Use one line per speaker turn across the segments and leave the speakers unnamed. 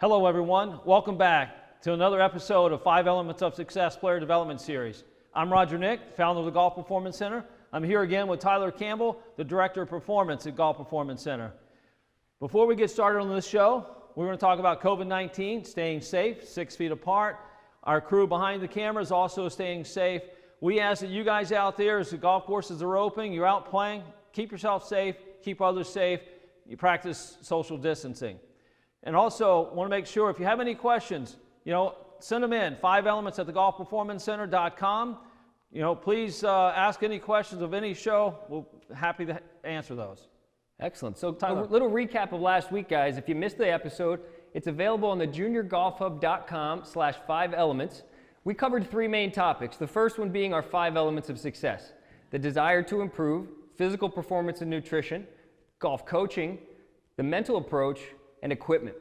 Hello everyone, welcome back to another episode of 5 Elements of Success Player Development Series. I'm Roger Knick, founder of the Golf Performance Center. I'm here again with Tyler Campbell, the Director of Performance at Golf Performance Center. Before we get started on this show, we're going to talk about COVID-19, staying safe, 6 feet apart. Our crew behind the camera is also staying safe. We ask that you guys out there, as the golf courses are open, you're out playing, keep yourself safe, keep others safe, you practice social distancing. And also, want to make sure if you have any questions, send them in, 5elements@thegolfperformancecenter.com. Please ask any questions of any show. We're happy to answer those.
Excellent. So
Tyler.
A little recap of last week, guys. If you missed the episode, it's available on the juniorgolfhub.com/5elements. We covered 3 main topics. The first one being our 5 elements of success: the desire to improve, physical performance and nutrition, golf coaching, the mental approach, and equipment.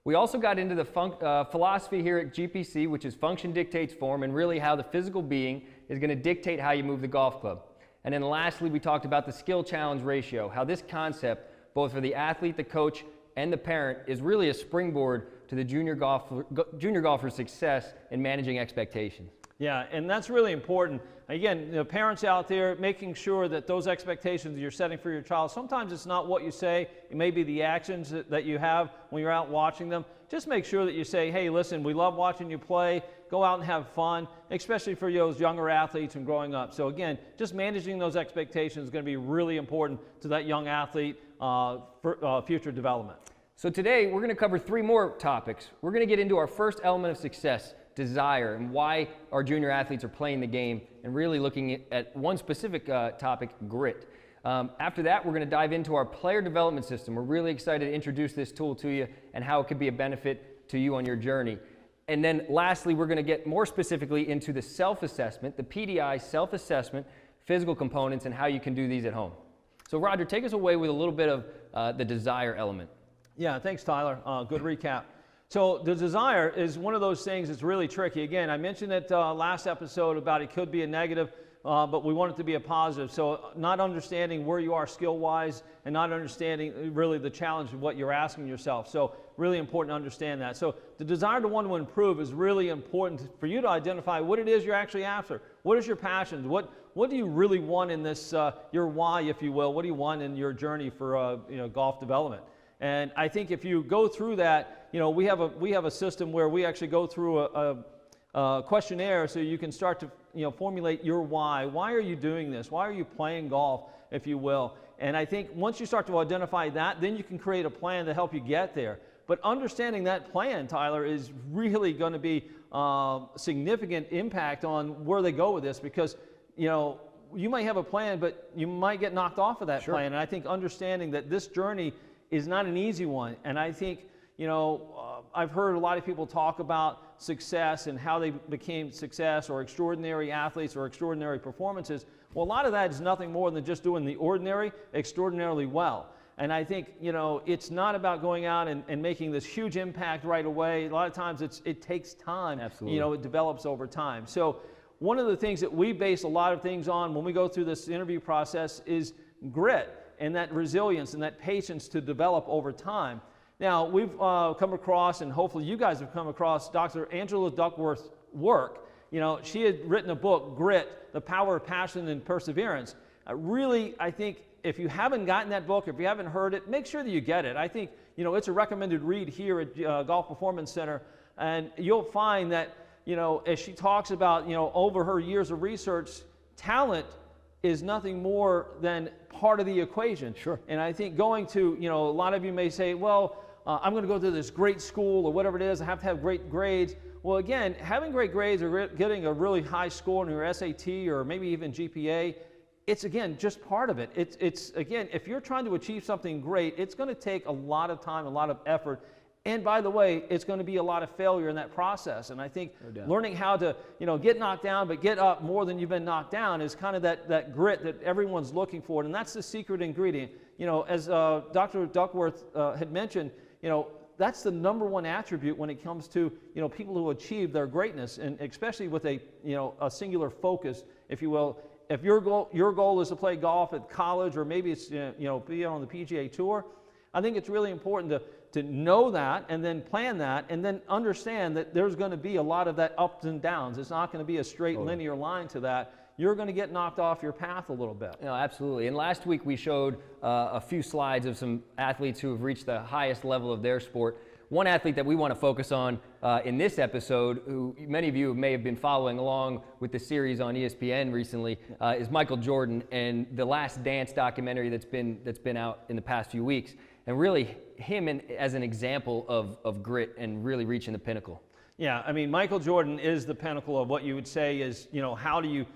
We also got into the philosophy here at GPC, which is function dictates form, and really how the physical being is going to dictate how you move the golf club. And then lastly, we talked about the skill challenge ratio, how this concept, both for the athlete, the coach, and the parent, is really a springboard to the junior golfer's success in managing expectations.
Yeah, and that's really important. Again, parents out there, making sure that those expectations you're setting for your child, sometimes it's not what you say, it may be the actions that you have when you're out watching them. Just make sure that you say, hey, listen, we love watching you play, go out and have fun, especially for those younger athletes and growing up. So again, just managing those expectations is going to be really important to that young athlete for future development.
So today, we're going to cover 3 more topics. We're going to get into our first element of success, desire, and why our junior athletes are playing the game, and really looking at one specific topic, grit. After that, we're going to dive into our player development system. We're really excited to introduce this tool to you and how it could be a benefit to you on your journey. And then lastly, we're going to get more specifically into the self-assessment, the Pdi Self-Assessment, physical components, and how you can do these at home. So Roger, take us away with a little bit of the desire element.
Yeah, thanks Tyler. Good recap. So the desire is one of those things that's really tricky. Again, I mentioned it last episode about it could be a negative, but we want it to be a positive. So not understanding where you are skill-wise and not understanding really the challenge of what you're asking yourself. So really important to understand that. So the desire to want to improve is really important for you to identify what it is you're actually after. What is your passion? What do you really want in this, your why, if you will? What do you want in your journey for golf development? And I think if you go through that, we have a system where we actually go through a questionnaire so you can start to formulate your why. Why are you doing this? Why are you playing golf, if you will? And I think once you start to identify that, then you can create a plan to help you get there. But understanding that plan, Tyler, is really going to be significant impact on where they go with this, because you might have a plan, but you might get knocked off of that plan. And I think understanding that this journey is not an easy one. And I think, I've heard a lot of people talk about success and how they became success or extraordinary athletes or extraordinary performances. Well, a lot of that is nothing more than just doing the ordinary extraordinarily well. And I think, it's not about going out and making this huge impact right away. A lot of times it takes time.
Absolutely.
It develops over time. So one of the things that we base a lot of things on when we go through this interview process is grit, and that resilience and that patience to develop over time. Now, we've come across, and hopefully you guys have come across, Dr. Angela Duckworth's work. She had written a book, Grit, The Power of Passion and Perseverance. Really, I think if you haven't gotten that book, if you haven't heard it, make sure that you get it. I think, it's a recommended read here at Golf Performance Center, and you'll find that, as she talks about, over her years of research, talent is nothing more than part of the equation.
Sure.
And I think going to, a lot of you may say, well, I'm going to go to this great school or whatever it is, I have to have great grades. Well, again, having great grades or getting a really high score in your SAT or maybe even GPA, it's, again, just part of it. It's again, if you're trying to achieve something great, it's going to take a lot of time, a lot of effort. And by the way, it's going to be a lot of failure in that process. And I think learning how to, get knocked down but get up more than you've been knocked down is kind of that grit that everyone's looking for. And that's the secret ingredient. As Dr. Duckworth had mentioned, that's the #1 attribute when it comes to, people who achieve their greatness, and especially with a singular focus, if you will. If your goal is to play golf at college, or maybe it's, be on the PGA Tour, I think it's really important to know that and then plan that and then understand that there's going to be a lot of that ups and downs. It's not going to be a straight linear line to that. You're going to get knocked off your path a little bit.
No, absolutely. And last week we showed a few slides of some athletes who have reached the highest level of their sport. One athlete that we want to focus on in this episode, who many of you may have been following along with the series on ESPN recently, is Michael Jordan and the Last Dance documentary that's been out in the past few weeks. And really him as an example of grit and really reaching the pinnacle.
Yeah, I mean, Michael Jordan is the pinnacle of what you would say is, how do you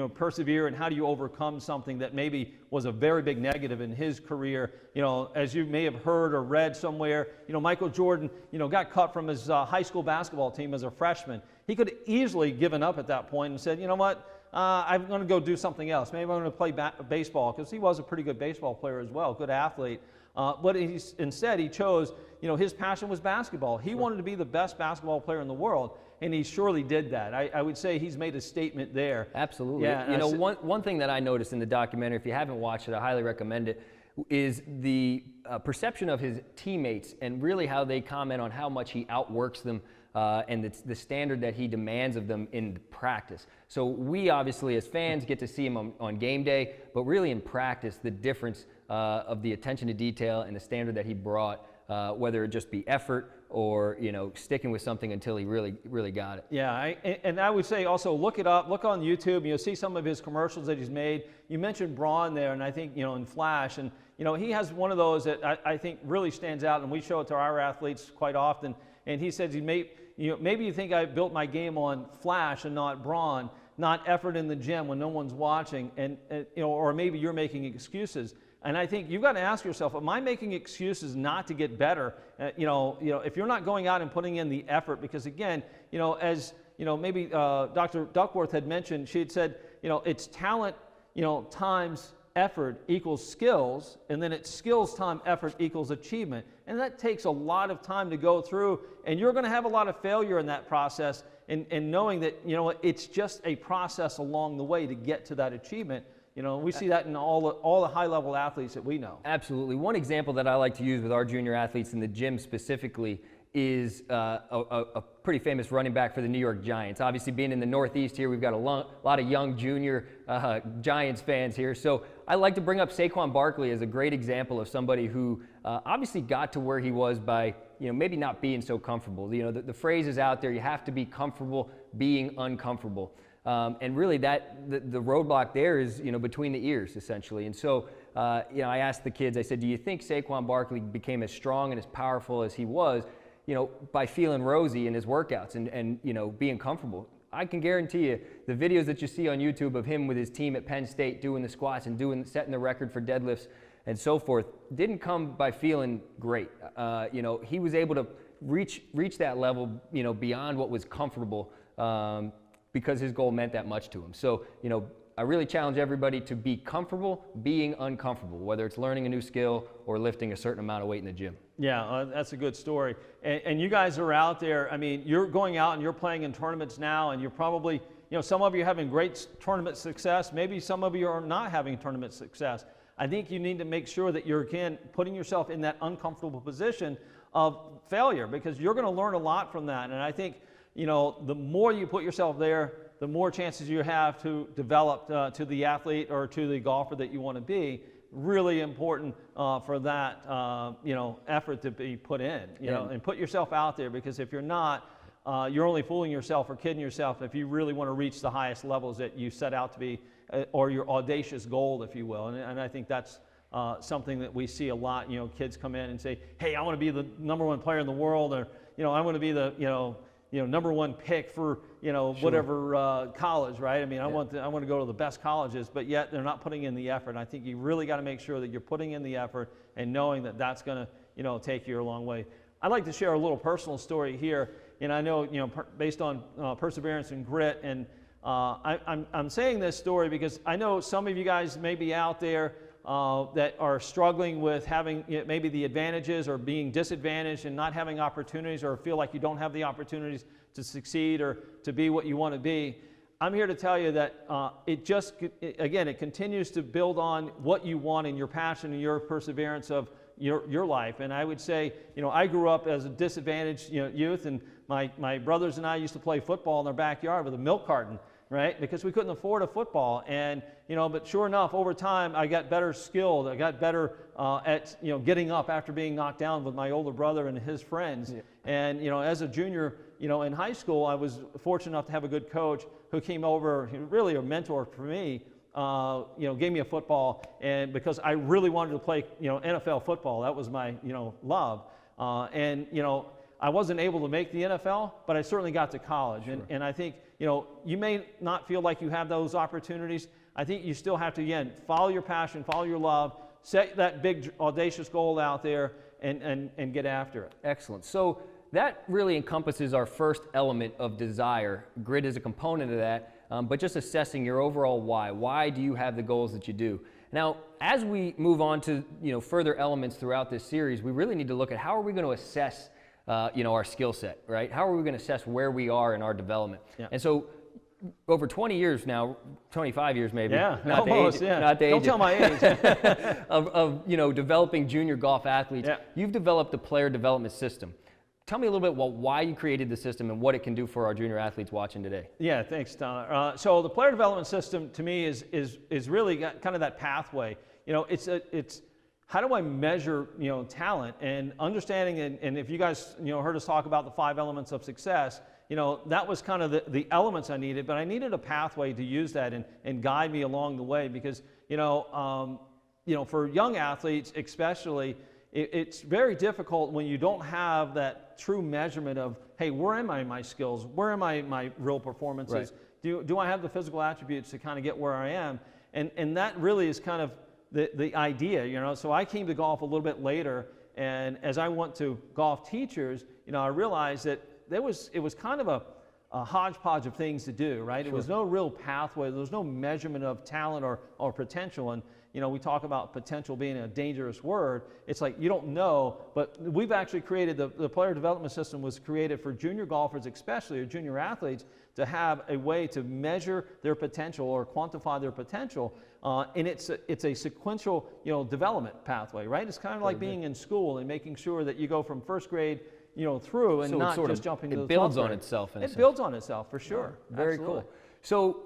persevere and how do you overcome something that maybe was a very big negative in his career. As you may have heard or read somewhere, Michael Jordan, got cut from his high school basketball team as a freshman. He could have easily given up at that point and said, you know what, I'm going to go do something else. Maybe I'm going to play baseball, because he was a pretty good baseball player as well, good athlete. But instead he chose, his passion was basketball. He wanted to be the best basketball player in the world, and he surely did that. I would say he's made a statement there.
Absolutely.
Yeah,
one thing that I noticed in the documentary, if you haven't watched it, I highly recommend it, is the perception of his teammates and really how they comment on how much he outworks them and the standard that he demands of them in practice. So we obviously as fans get to see him on game day, but really in practice, the difference of the attention to detail and the standard that he brought, whether it just be effort or sticking with something until he really got it.
Yeah, and I would say also look it up, look on YouTube, you'll see some of his commercials that he's made. You mentioned Braun there, and I think in Flash, and he has one of those that I think really stands out, and we show it to our athletes quite often. And he says maybe you think I built my game on Flash and not Braun, not effort in the gym when no one's watching, and or maybe you're making excuses. And I think you've got to ask yourself, am I making excuses not to get better? If you're not going out and putting in the effort, because again, as maybe Dr. Duckworth had mentioned, she had said, it's talent, times effort equals skills, and then it's skills time effort equals achievement. And that takes a lot of time to go through, and you're going to have a lot of failure in that process, and knowing that, it's just a process along the way to get to that achievement. We see that in all the high-level athletes that we know.
Absolutely. One example that I like to use with our junior athletes in the gym specifically is a pretty famous running back for the New York Giants. Obviously, being in the Northeast here, we've got a lot of young junior Giants fans here. So I like to bring up Saquon Barkley as a great example of somebody who obviously got to where he was by maybe not being so comfortable. The phrase is out there, you have to be comfortable being uncomfortable. And really the roadblock there is, between the ears, essentially. And so, I asked the kids, I said, do you think Saquon Barkley became as strong and as powerful as he was, by feeling rosy in his workouts and being comfortable? I can guarantee you the videos that you see on YouTube of him with his team at Penn State doing the squats and setting the record for deadlifts and so forth didn't come by feeling great. He was able to reach that level, beyond what was comfortable, because his goal meant that much to him. So, I really challenge everybody to be comfortable being uncomfortable, whether it's learning a new skill or lifting a certain amount of weight in the gym.
Yeah, that's a good story. And you guys are out there, I mean, you're going out and you're playing in tournaments now, and you're probably, some of you are having great tournament success. Maybe some of you are not having tournament success. I think you need to make sure that you're, again, putting yourself in that uncomfortable position of failure, because you're going to learn a lot from that. And I think, the more you put yourself there, the more chances you have to develop to the athlete or to the golfer that you want to be. Really important for that, effort to be put in, and put yourself out there, because if you're not, you're only fooling yourself or kidding yourself if you really want to reach the highest levels that you set out to be, or your audacious goal, if you will. And I think that's something that we see a lot. Kids come in and say, hey, I want to be the #1 player in the world, or, I want to be the, #1 pick for, whatever college, right? I mean, I want to go to the best colleges, but yet they're not putting in the effort. And I think you really got to make sure that you're putting in the effort and knowing that that's going to, take you a long way. I'd like to share a little personal story here, and I know, based on perseverance and grit, and I'm saying this story because I know some of you guys may be out there that are struggling with having maybe the advantages or being disadvantaged and not having opportunities, or feel like you don't have the opportunities to succeed or to be what you want to be. I'm here to tell you that it continues to build on what you want and your passion and your perseverance of, your life. And I would say, I grew up as a disadvantaged, youth, and my brothers and I used to play football in our backyard with a milk carton, right? Because we couldn't afford a football. And, but sure enough, over time, I got better skilled. I got better at, getting up after being knocked down with my older brother and his friends. Yeah. And, as a junior, in high school, I was fortunate enough to have a good coach who came over, really a mentor for me, gave me a football, and because I really wanted to play, NFL football. That was my, love. I wasn't able to make the NFL, but I certainly got to college. Sure. And I think, you may not feel like you have those opportunities. I think you still have to, again, follow your passion, follow your love, set that big, audacious goal out there, and get after it.
Excellent. So that really encompasses our first element of desire. Grit is a component of that, but just assessing your overall why. Why do you have the goals that you do? Now, as we move on to further elements throughout this series, we really need to look at how are we going to assess our skill set, right? How are we going to assess where we are in our development? Yeah. And so over 20 years now, 25 years maybe.
Yeah, not almost,
the age, not the age.
Don't tell my age.
of developing junior golf athletes. Yeah. You've developed a player development system. Tell me a little bit about why you created the system and what it can do for our junior athletes watching today.
Yeah, thanks, Tyler. So the player development system to me is really got kind of that pathway. It's how do I measure talent, and understanding, and if you guys heard us talk about the 5 elements of success, that was kind of the elements I needed, but I needed a pathway to use that and guide me along the way, because for young athletes especially, it's very difficult when you don't have that true measurement of, hey, where am I in my skills? Where am I in my real performances? Right. Do I have the physical attributes to kind of get where I am? And that really is kind of the idea, So I came to golf a little bit later, and as I went to golf teachers, I realized that it was kind of a hodgepodge of things to do, right? Sure. It was no real pathway. There was no measurement of talent or potential. And we talk about potential being a dangerous word. It's like you don't know, but we've actually created the player development system was created for junior golfers, especially, or junior athletes, to have a way to measure their potential or quantify their potential. And it's a sequential development pathway, right? It's kind of like being in school and making sure that you go from first grade through, and so not just jumping to the top grade.
It builds on itself.
It builds on itself, for sure.
Yeah, very
Absolutely.
Cool. So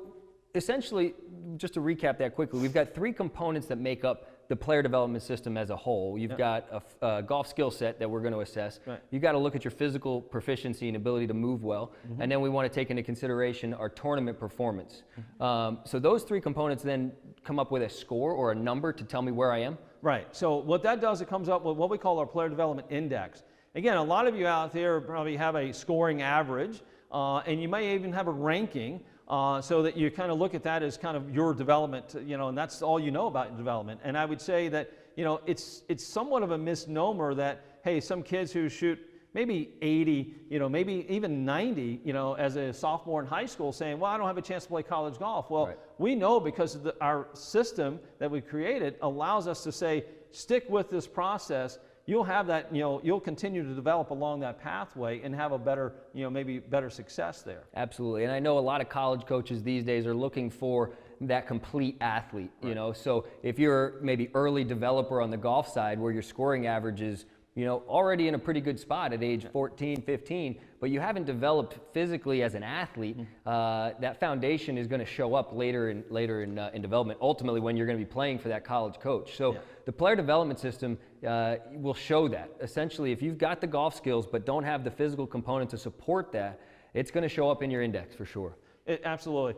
essentially, just to recap that quickly, we've got 3 components that make up the player development system as a whole. You've got a golf skill set that we're going to assess. Right. You've got to look at your physical proficiency and ability to move well. Mm-hmm. And then we want to take into consideration our tournament performance. Mm-hmm. So those 3 components then come up with a score or a number to tell me where I am? Right.
So what that does, it comes up with what we call our player development index. Again, a lot of you out there probably have a scoring average, and you may even have a ranking, so that you kind of look at that as kind of your development, and that's all you know about your development. And I would say that, it's somewhat of a misnomer that, hey, some kids who shoot maybe 80, maybe even 90, as a sophomore in high school, saying, well, I don't have a chance to play college golf. Well, right. We know because of our system that we created allows us to say, stick with this process. You'll have that, you'll continue to develop along that pathway and have a better, maybe better success there.
Absolutely. And I know a lot of college coaches these days are looking for that complete athlete, right. So if you're maybe early developer on the golf side where your scoring average is, already in a pretty good spot at age 14, 15, but you haven't developed physically as an athlete, that foundation is going to show up later in development, ultimately when you're going to be playing for that college coach. So the player development system will show that. Essentially, if you've got the golf skills but don't have the physical component to support that, it's going to show up in your index for sure.
Absolutely.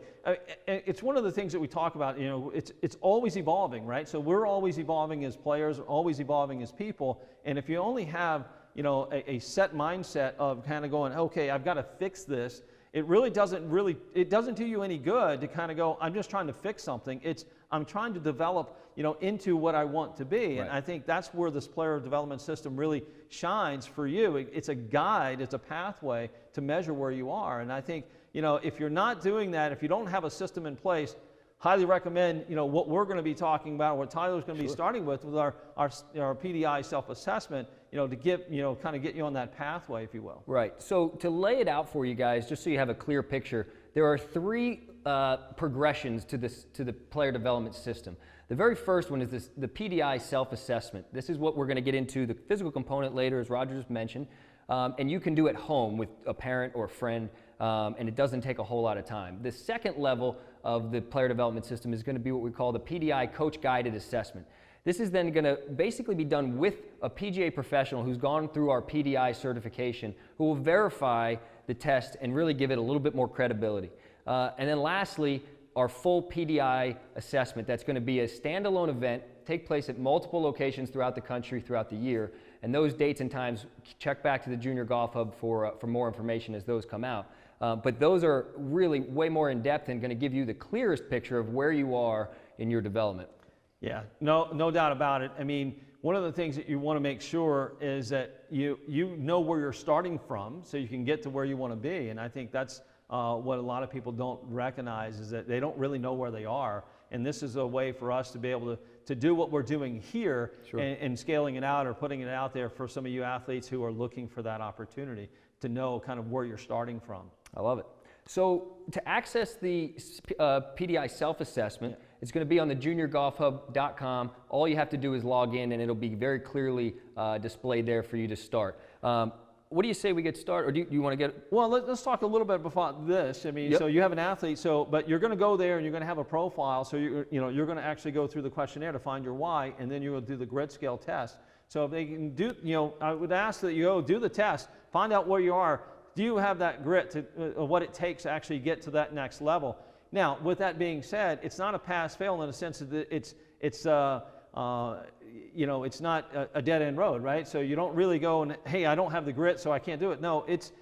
It's one of the things that we talk about, it's always evolving, right? So we're always evolving as players, always evolving as people. And if you only have, a set mindset of kind of going, okay, I've got to fix this, it doesn't do you any good to kind of go, I'm just trying to fix something. I'm trying to develop, into what I want to be. Right. And I think that's where this player development system really shines for you. It's a guide, it's a pathway to measure where you are. And I think, if you're not doing that, if you don't have a system in place, highly recommend, what we're going to be talking about, what Tyler's going to be starting with our Pdi Self-Assessment, to get, kind of get you on that pathway, if you will.
Right. So to lay it out for you guys, just so you have a clear picture, there are three progressions to the player development system. The very first one is the Pdi Self-Assessment. This is what we're going to get into, the physical component later, as Roger just mentioned. And you can do at home with a parent or a friend, and it doesn't take a whole lot of time. The second level of the player development system is going to be what we call the Pdi Coach Guided Assessment. This is then going to basically be done with a PGA professional who's gone through our PDI certification, who will verify the test and really give it a little bit more credibility. And then lastly, our full PDI assessment. That's going to be a standalone event, take place at multiple locations throughout the country throughout the year. And those dates and times, check back to the Junior Golf Hub for more information as those come out. But those are really way more in depth and going to give you the clearest picture of where you are in your development.
Yeah, no doubt about it. I mean, one of the things that you want to make sure is that you know where you're starting from so you can get to where you want to be. And I think that's what a lot of people don't recognize, is that they don't really know where they are. And this is a way for us to be able to do what we're doing here. Sure. and scaling it out or putting it out there for some of you athletes who are looking for that opportunity to know kind of where you're starting from.
I love it. So to access the PDI Self-Assessment, yeah, it's going to be on the juniorgolfhub.com. All you have to do is log in, and it'll be very clearly displayed there for you to start. What do you say we get started, or do you want to get?
Well, let's talk a little bit about this. I mean, yep. So you have an athlete, but you're going to go there and you're going to have a profile. So you're going to actually go through the questionnaire to find your why, and then you will do the grit scale test. So if they can do, I would ask that you go do the test, find out where you are. Do you have that grit to what it takes to actually get to that next level? Now, with that being said, it's not a pass-fail in the sense that it's not a dead-end road, right? So you don't really go and, hey, I don't have the grit, so I can't do it. No, it's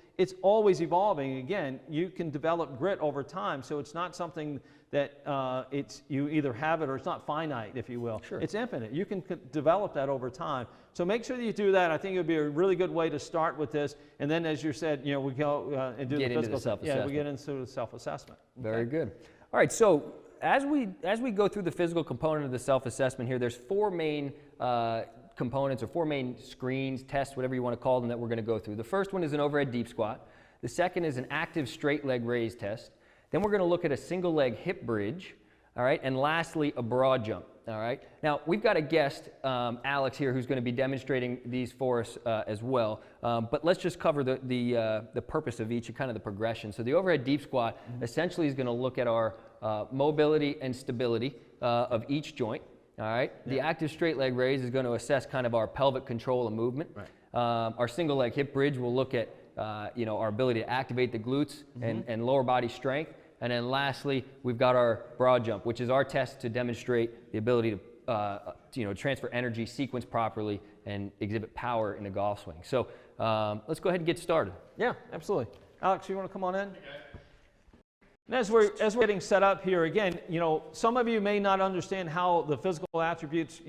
always evolving. Again, you can develop grit over time, so it's not something that you either have it or it's not finite, if you will.
Sure.
It's infinite. You can develop that over time. So make sure that you do that. I think it would be a really good way to start with this. And then, as you said, we go and do the physical self-assessment. Yeah, we get into the self-assessment.
Very good. All right, so as we go through the physical component of the self-assessment here, there's four main components or four main screens, tests, whatever you want to call them, that we're going to go through. The first one is an overhead deep squat. The second is an active straight leg raise test. Then we're going to look at a single leg hip bridge. All right, and lastly, a broad jump. All right. Now we've got a guest, Alex, here, who's going to be demonstrating these for us as well. But let's just cover the purpose of each and kind of the progression. So the overhead deep squat essentially is going to look at our mobility and stability of each joint. All right. Yeah. The active straight leg raise is going to assess kind of our pelvic control and movement. Right. Our single leg hip bridge will look at our ability to activate the glutes and lower body strength. And then lastly, we've got our broad jump, which is our test to demonstrate the ability to transfer energy, sequence properly, and exhibit power in a golf swing. So let's go ahead and get started.
Yeah, absolutely. Alex, you want to come on in? Okay. And as we're getting set up here, again, some of you may not understand how the physical attributes,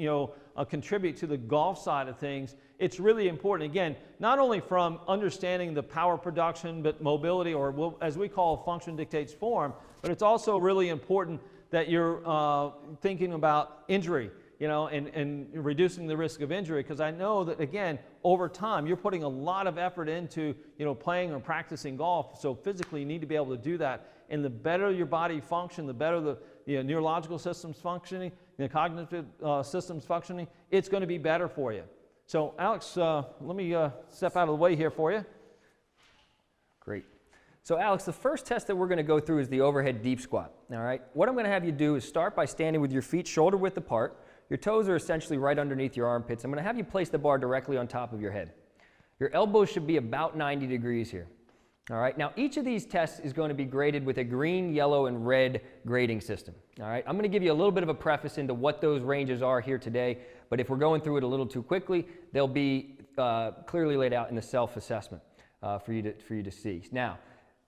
contribute to the golf side of things. It's really important, again, not only from understanding the power production, but mobility, or as we call function dictates form, but it's also really important that you're thinking about injury, and reducing the risk of injury, because I know that, again, over time, you're putting a lot of effort into, playing or practicing golf, so physically you need to be able to do that. And the better your body function, the better the neurological system's functioning, the cognitive system's functioning, it's going to be better for you. So, Alex, let me step out of the way here for you.
Great. So, Alex, the first test that we're going to go through is the overhead deep squat. All right. What I'm going to have you do is start by standing with your feet shoulder width apart. Your toes are essentially right underneath your armpits. I'm going to have you place the bar directly on top of your head. Your elbows should be about 90 degrees here. All right. Now, each of these tests is going to be graded with a green, yellow, and red grading system. All right. I'm going to give you a little bit of a preface into what those ranges are here today, but if we're going through it a little too quickly, they'll be clearly laid out in the self-assessment for you to see. Now,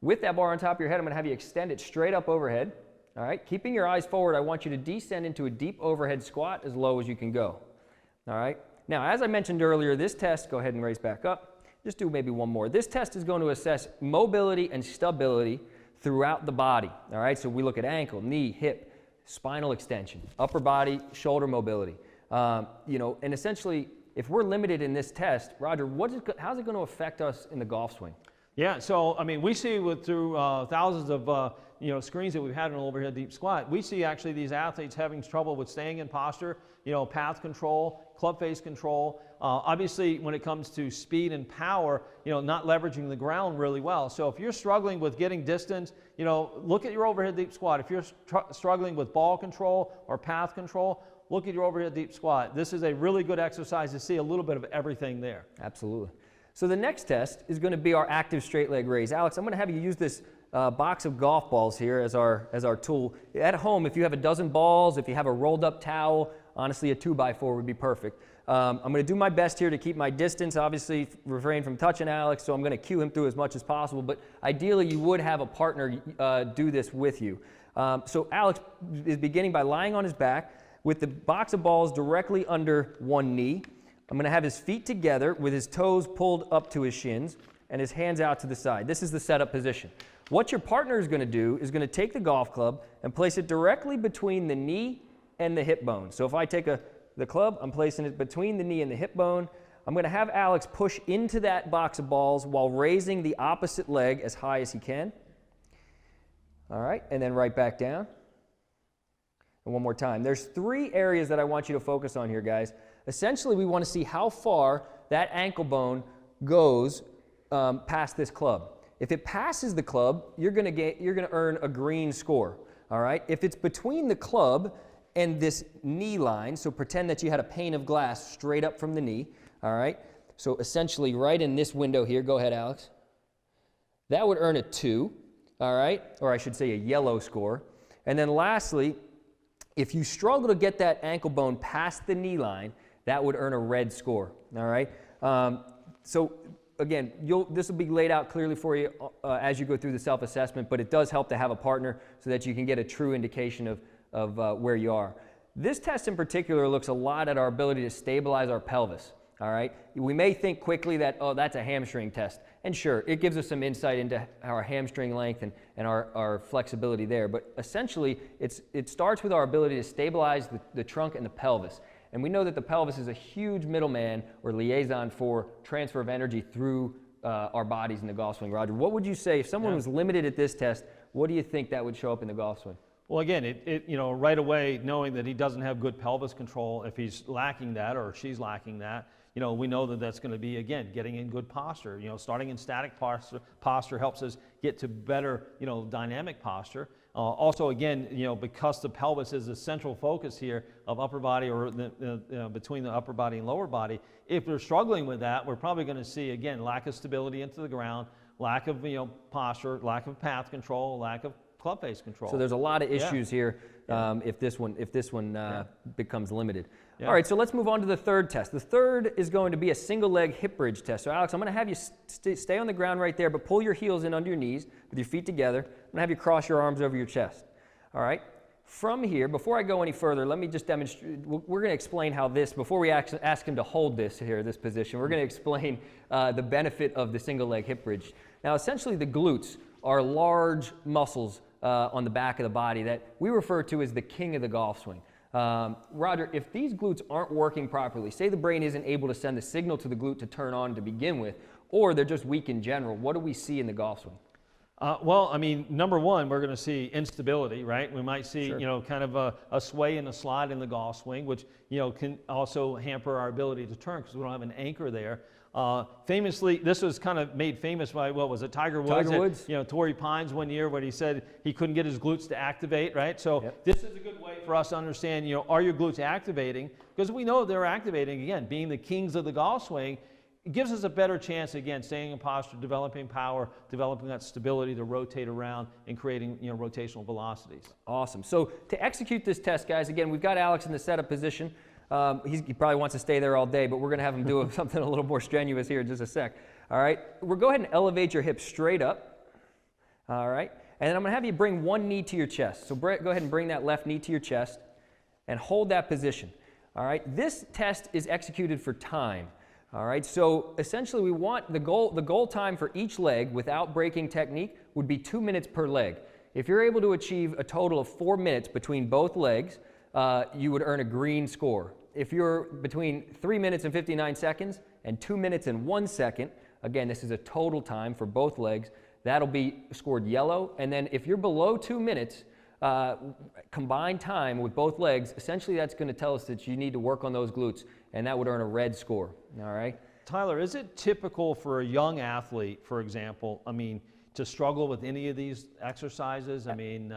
with that bar on top of your head, I'm going to have you extend it straight up overhead. All right. Keeping your eyes forward, I want you to descend into a deep overhead squat as low as you can go. All right. Now, as I mentioned earlier, this test, go ahead and raise back up. Just do maybe one more. This test is going to assess mobility and stability throughout the body. All right, so we look at ankle, knee, hip, spinal extension, upper body, shoulder mobility. And essentially, if we're limited in this test, Roger, how's it going to affect us in the golf swing?
Yeah, so I mean, we see through thousands of screens that we've had in an overhead deep squat, we see actually these athletes having trouble with staying in posture, path control, club face control. Obviously, when it comes to speed and power, not leveraging the ground really well. So if you're struggling with getting distance, look at your overhead deep squat. If you're struggling with ball control or path control, look at your overhead deep squat. This is a really good exercise to see a little bit of everything there.
Absolutely. So the next test is going to be our active straight leg raise. Alex, I'm going to have you use this box of golf balls here as our tool. At home, if you have a dozen balls, if you have a rolled up towel, honestly a 2x4 would be perfect. I'm going to do my best here to keep my distance, obviously refrain from touching Alex, so I'm going to cue him through as much as possible, but ideally you would have a partner do this with you. So Alex is beginning by lying on his back with the box of balls directly under one knee. I'm going to have his feet together with his toes pulled up to his shins and his hands out to the side. This is the setup position. What your partner is going to do is going to take the golf club and place it directly between the knee and the hip bone. So if I take the club, I'm placing it between the knee and the hip bone. I'm going to have Alex push into that box of balls while raising the opposite leg as high as he can. All right, and then right back down. And one more time. There's 3 areas that I want you to focus on here, guys. Essentially, we want to see how far that ankle bone goes past this club. If it passes the club, you're going to earn a green score. All right. If it's between the club and this knee line, so pretend that you had a pane of glass straight up from the knee. All right. So essentially, right in this window here. Go ahead, Alex. That would earn a 2. All right, or I should say a yellow score. And then lastly, if you struggle to get that ankle bone past the knee line, that would earn a red score. All right. So again, this will be laid out clearly for you as you go through the self-assessment, but it does help to have a partner so that you can get a true indication of where you are. This test in particular looks a lot at our ability to stabilize our pelvis. All right. We may think quickly that, oh, that's a hamstring test. And sure, it gives us some insight into our hamstring length and our flexibility there. But essentially, it starts with our ability to stabilize the trunk and the pelvis. And we know that the pelvis is a huge middleman or liaison for transfer of energy through our bodies in the golf swing. Roger, what would you say if someone was limited at this test? What do you think that would show up in the golf swing?
Well, again, right away, knowing that he doesn't have good pelvis control, if he's lacking that or she's lacking that, we know that that's going to be, again, getting in good posture. Starting in static posture helps us get to better, dynamic posture. Also, again, because the pelvis is the central focus here of upper body or between the upper body and lower body, if we're struggling with that, we're probably going to see, again, lack of stability into the ground, lack of, posture, lack of path control, lack of club face control.
So there's a lot of issues here if this one becomes limited. Yeah. All right, so let's move on to the third test. The third is going to be a single leg hip bridge test. So Alex, I'm going to have you stay on the ground right there, but pull your heels in under your knees with your feet together. I'm going to have you cross your arms over your chest. All right. From here, before I go any further, let me just demonstrate. We're going to explain how this, before we ask him to hold this position, we're going to explain the benefit of the single leg hip bridge. Now, essentially, the glutes are large muscles on the back of the body that we refer to as the king of the golf swing. Roger, if these glutes aren't working properly, say the brain isn't able to send the signal to the glute to turn on to begin with, or they're just weak in general, what do we see in the golf swing?
Well, I mean, number one, we're going to see instability, right? We might see,
Sure.
Kind of a sway and a slide in the golf swing, which, can also hamper our ability to turn because we don't have an anchor there. Famously, this was kind of made famous by, what was it, Tiger Woods?
Tiger Woods.
Torrey Pines one year when he said he couldn't get his glutes to activate, right? So This is a good way for us to understand, are your glutes activating? Because we know they're activating, again, being the kings of the golf swing. It gives us a better chance, again, staying in posture, developing power, developing that stability to rotate around and creating, rotational velocities.
Awesome. So to execute this test, guys, again, we've got Alex in the setup position. He probably wants to stay there all day, but we're going to have him do something a little more strenuous here in just a sec. All right. We'll go ahead and elevate your hips straight up. All right. And then I'm going to have you bring one knee to your chest. So go ahead and bring that left knee to your chest and hold that position. All right. This test is executed for time. All right. So essentially we want the goal time for each leg without breaking technique would be 2 minutes per leg. If you're able to achieve a total of 4 minutes between both legs, you would earn a green score. If you're between 3 minutes and 59 seconds and 2 minutes and 1 second, again, this is a total time for both legs, that'll be scored yellow. And then if you're below 2 minutes, combined time with both legs, essentially that's going to tell us that you need to work on those glutes, and that would earn a red score. All right.
Tyler, is it typical for a young athlete, for example, I mean, to struggle with any of these exercises? I mean,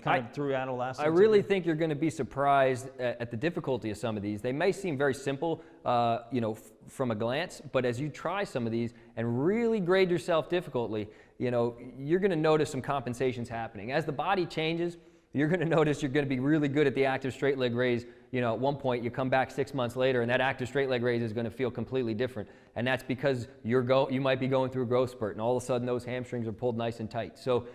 kind of through adolescence?
I really think you're going to be surprised at the difficulty of some of these. They may seem very simple, from a glance, but as you try some of these and really grade yourself difficultly, you're going to notice some compensations happening. As the body changes, you're going to notice you're going to be really good at the active straight leg raise. At one point you come back 6 months later and that active straight leg raise is going to feel completely different. And that's because you might be going through a growth spurt and all of a sudden those hamstrings are pulled nice and tight. So,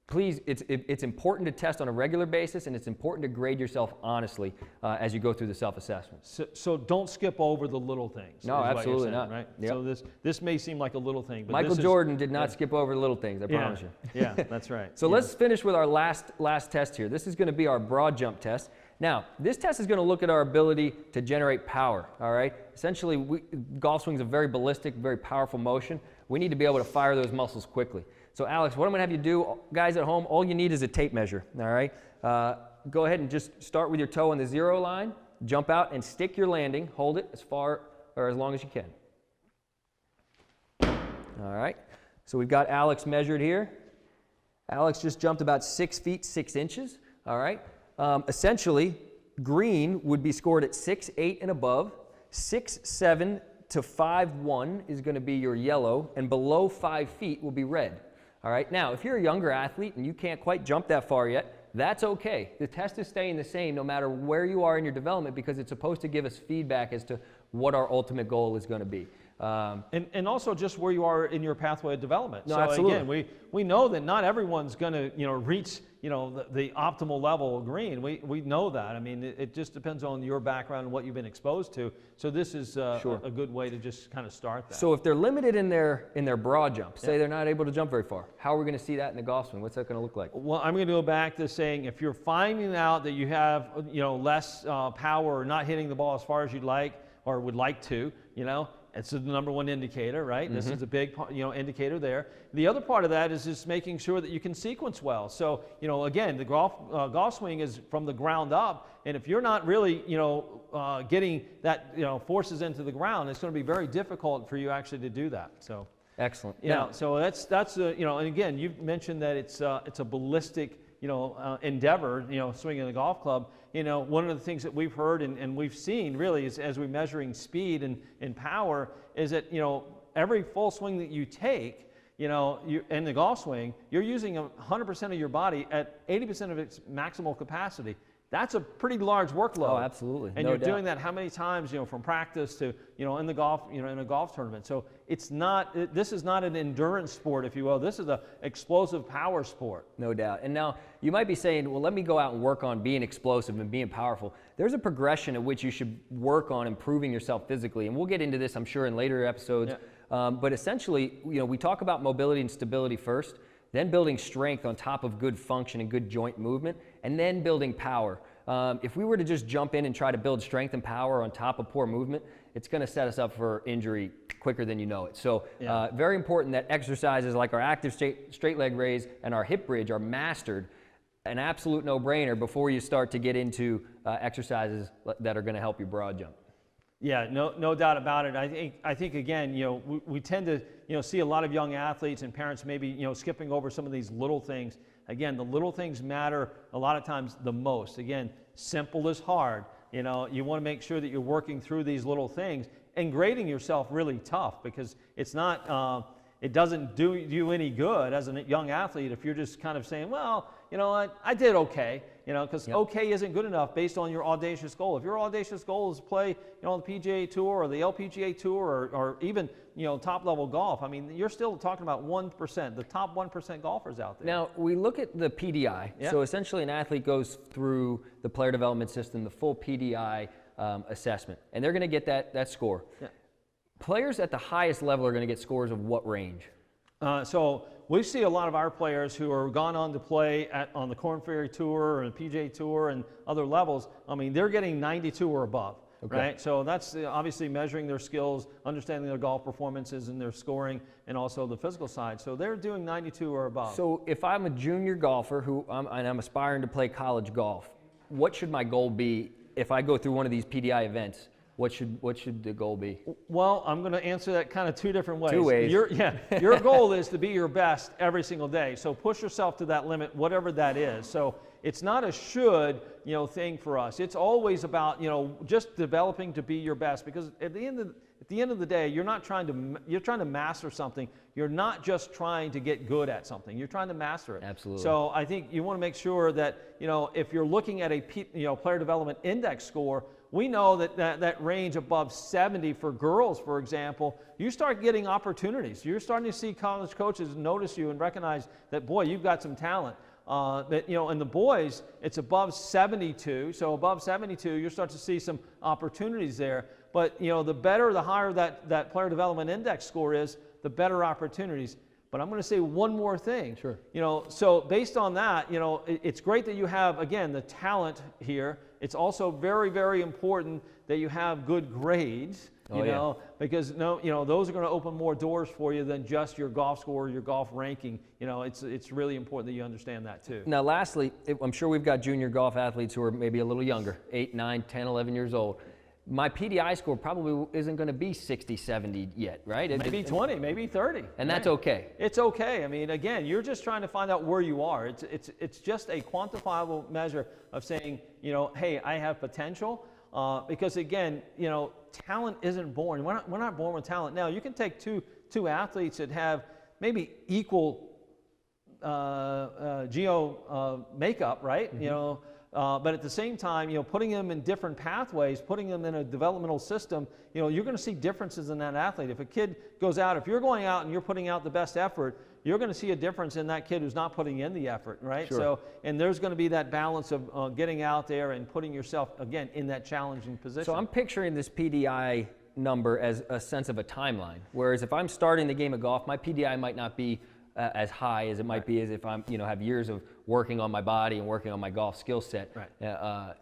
please, it's important to test on a regular basis, and it's important to grade yourself honestly as you go through the self-assessment.
So don't skip over the little things.
No, absolutely not.
Right?
Yep.
So this may seem like a little thing, but
Michael Jordan did not skip over the little things, I promise you.
Yeah, that's right.
So let's finish with our last test here. This is going to be our broad jump test. Now, this test is going to look at our ability to generate power, all right? Essentially, golf swing is a very ballistic, very powerful motion. We need to be able to fire those muscles quickly. So Alex, what I'm going to have you do, guys at home, all you need is a tape measure, all right? Go ahead and just start with your toe on the 0 line, jump out and stick your landing, hold it as far or as long as you can. All right, so we've got Alex measured here. Alex just jumped about 6 feet, 6 inches, all right? Essentially, green would be scored at 6'8" and above. 6'7" to 5'1" is going to be your yellow, and below 5 feet will be red. All right, now if you're a younger athlete and you can't quite jump that far yet, that's okay. The test is staying the same no matter where you are in your development because it's supposed to give us feedback as to what our ultimate goal is going to be.
And also just where you are in your pathway of development.
No,
so
absolutely.
Again, we know that not everyone's going to reach the optimal level of green. We know that. I mean, it just depends on your background and what you've been exposed to. So this is a good way to just kind of start that.
So if they're limited in their broad jump, say they're not able to jump very far, how are we going to see that in the golf swing? What's that going to look like?
Well, I'm going to go back to saying if you're finding out that you have less power or not hitting the ball as far as you'd like or would like to, it's the number one indicator, right? This is a big, indicator there. The other part of that is just making sure that you can sequence well. So, again, the golf swing is from the ground up, and if you're not really, getting that, forces into the ground, it's going to be very difficult for you actually to do that. So,
excellent.
So that's and again, you've mentioned that it's a ballistic, endeavor, swinging a golf club. One of the things that we've heard and we've seen really is as we're measuring speed and power is that, every full swing that you take, in the golf swing, you're using 100% of your body at 80% of its maximal capacity. That's a pretty large workload.
Oh, absolutely.
And you're doing that how many times, from practice to, in the golf, in a golf tournament. So this is not an endurance sport, if you will. This is an explosive power sport.
No doubt. And now you might be saying, well, let me go out and work on being explosive and being powerful. There's a progression at which you should work on improving yourself physically. And we'll get into this, I'm sure, in later episodes. Yeah. But essentially, we talk about mobility and stability first, then building strength on top of good function and good joint movement, and then building power. If we were to just jump in and try to build strength and power on top of poor movement, it's going to set us up for injury quicker than you know it. So very important that exercises like our active straight leg raise and our hip bridge are mastered, an absolute no-brainer before you start to get into exercises that are going to help you broad jump.
Yeah, no doubt about it. I think again, we tend to, see a lot of young athletes and parents maybe, skipping over some of these little things. Again, the little things matter a lot of times the most. Again, simple is hard. You want to make sure that you're working through these little things and grading yourself really tough because it's not, it doesn't do you any good as a young athlete if you're just kind of saying, well, I did okay. Because okay isn't good enough based on your audacious goal. If your audacious goal is to play, on the PGA Tour or the LPGA Tour or even, top-level golf, I mean, you're still talking about 1%, the top 1% golfers out there.
Now, we look at the PDI. Yeah. So essentially an athlete goes through the player development system, the full PDI assessment, and they're going to get that score. Yeah. Players at the highest level are going to get scores of what range?
So we see a lot of our players who are gone on to play on the Korn Ferry Tour or the PGA Tour and other levels. I mean, they're getting 92 or above. right? So that's obviously measuring their skills, understanding their golf performances and their scoring, and also the physical side. So they're doing 92 or above.
So if I'm a junior golfer and I'm aspiring to play college golf, what should my goal be if I go through one of these PDI events? What should the goal be?
Well, I'm going to answer that kind of two different ways.
Two ways.
Your goal is to be your best every single day. So push yourself to that limit, whatever that is. So it's not a should, thing for us. It's always about, just developing to be your best, because at the end of the day, you're trying to master something. You're not just trying to get good at something. You're trying to master it.
Absolutely.
So I think you want to make sure that, if you're looking at a player development index score, we know that range above 70 for girls, for example, you start getting opportunities. You're starting to see college coaches notice you and recognize that, boy, you've got some talent. In the boys, it's above 72. So above 72, you start to see some opportunities there. But, the higher that player development index score is, the better opportunities. But I'm going to say one more thing.
Sure.
So based on that, it's great that you have, again, the talent here. It's also very, very important that you have good grades, because those are going to open more doors for you than just your golf score or your golf ranking. It's really important that you understand that too.
Now, lastly, I'm sure we've got junior golf athletes who are maybe a little younger, 8, 9, 10, 11 years old. My PDI score probably isn't going to be 60, 70 yet, right?
Maybe 20, maybe 30.
And that's okay.
It's okay. I mean, again, you're just trying to find out where you are. It's just a quantifiable measure of saying, hey, I have potential. Because again, talent isn't born. We're not born with talent. Now, you can take two athletes that have maybe equal geo makeup, right?
Mm-hmm.
But at the same time, putting them in different pathways, putting them in a developmental system, you're going to see differences in that athlete. If a kid goes out, if you're going out and you're putting out the best effort, you're going to see a difference in that kid who's not putting in the effort, right?
Sure.
So, and there's going to be that balance of getting out there and putting yourself, again, in that challenging position.
So I'm picturing this PDI number as a sense of a timeline, whereas if I'm starting the game of golf, my PDI might not be as high as it might be as if I'm, have years of working on my body and working on my golf skill set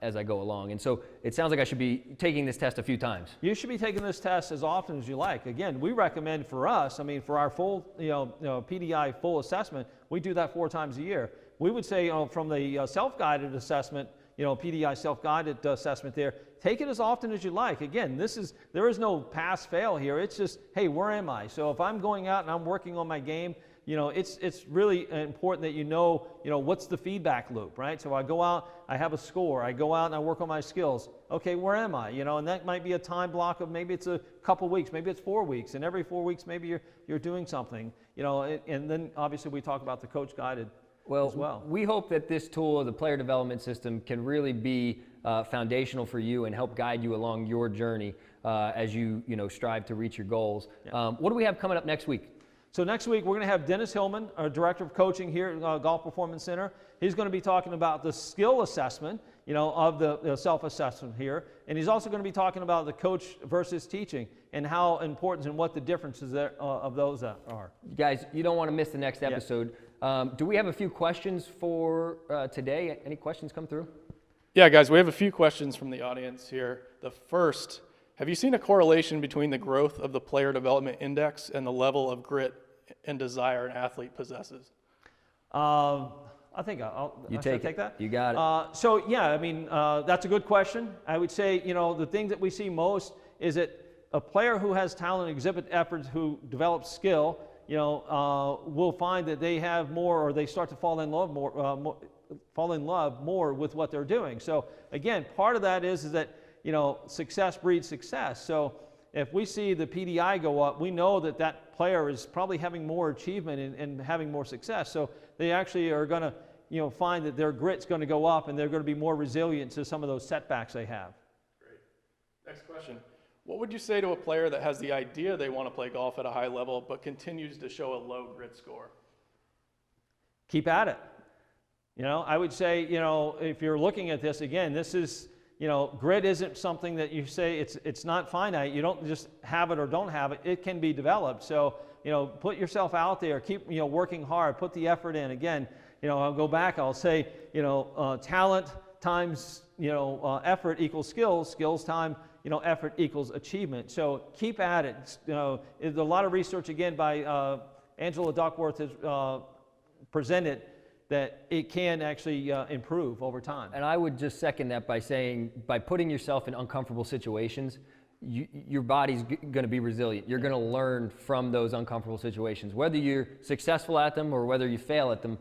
as I go along. And so it sounds like I should be taking this test a few times.
You should be taking this test as often as you like. Again, we recommend for us, for our full, PDI full assessment, we do that 4 times a year. We would say from the self-guided assessment, PDI self-guided assessment there, take it as often as you like. Again, there is no pass-fail here. It's just, hey, where am I? So if I'm going out and I'm working on my game, it's really important that what's the feedback loop, right? So I go out, I have a score, I go out and I work on my skills. Okay, where am I? And that might be a time block of maybe it's a couple weeks, maybe it's 4 weeks, and every 4 weeks maybe you're doing something, and then obviously we talk about the coach guided as well.
We hope that this tool, the player development system, can really be foundational for you and help guide you along your journey as you strive to reach your goals.
Yeah.
What do we have coming up next week?
So next week, we're going to have Dennis Hillman, our Director of Coaching here at Golf Performance Center. He's going to be talking about the skill assessment, of the self-assessment here. And he's also going to be talking about the coach versus teaching and how important and what the differences there, of those are.
Guys, you don't want to miss the next episode. Yeah. Do we have a few questions for today? Any questions come through?
Yeah, guys, we have a few questions from the audience here. The first, have you seen a correlation between the growth of the player development index and the level of grit and desire an athlete possesses?
I think
you
take that.
You got it.
That's a good question. I would say, the thing that we see most is that a player who has talent, exhibit efforts, who develops skill, will find that they have more, or they start to fall in love more with what they're doing. So again, part of that is that success breeds success. So if we see the PDI go up, we know that that player is probably having more achievement and having more success. So they actually are going to, find that their grit's going to go up and they're going to be more resilient to some of those setbacks they have.
Great. Next question. What would you say to a player that has the idea they want to play golf at a high level but continues to show a low grit score?
Keep at it. I would say, if you're looking at this, again, this is, grit isn't something that you say it's not finite. You don't just have it or don't have it. It can be developed. So, put yourself out there. Keep, working hard. Put the effort in. Again, I'll go back. I'll say, talent, times, effort equals skills. Skills time, effort equals achievement. So keep at it. There's a lot of research, again, by Angela Duckworth has presented that it can actually improve over time.
And I would just second that by saying, by putting yourself in uncomfortable situations, your body's going to be resilient. You're going to learn from those uncomfortable situations. Whether you're successful at them or whether you fail at them,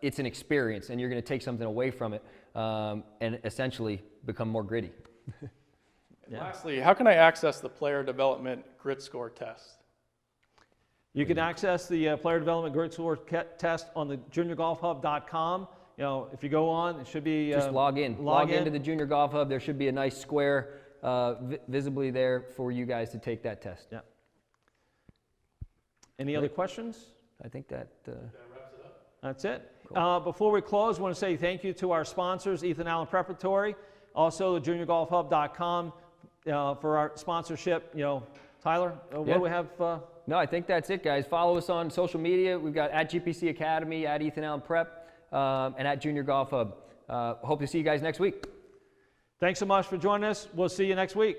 it's an experience, and you're going to take something away from it and essentially become more gritty.
Yeah. Lastly, how can I access the player development grit score test?
You can access the player development grit score test on the juniorgolfhub.com. If you go on, it should be
just log in. Log into the Junior Golf Hub. There should be a nice square visibly there for you guys to take that test.
Yeah. Any other questions?
I think that
wraps it up.
That's it.
Cool.
Before we close, I want to say thank you to our sponsors, Ethan Allen Preparatory, also the juniorgolfhub.com for our sponsorship. Tyler, what do we have?
No, I think that's it, guys. Follow us on social media. We've got at GPC Academy, at Ethan Allen Prep, and at Junior Golf Hub. Hope to see you guys next week.
Thanks so much for joining us. We'll see you next week.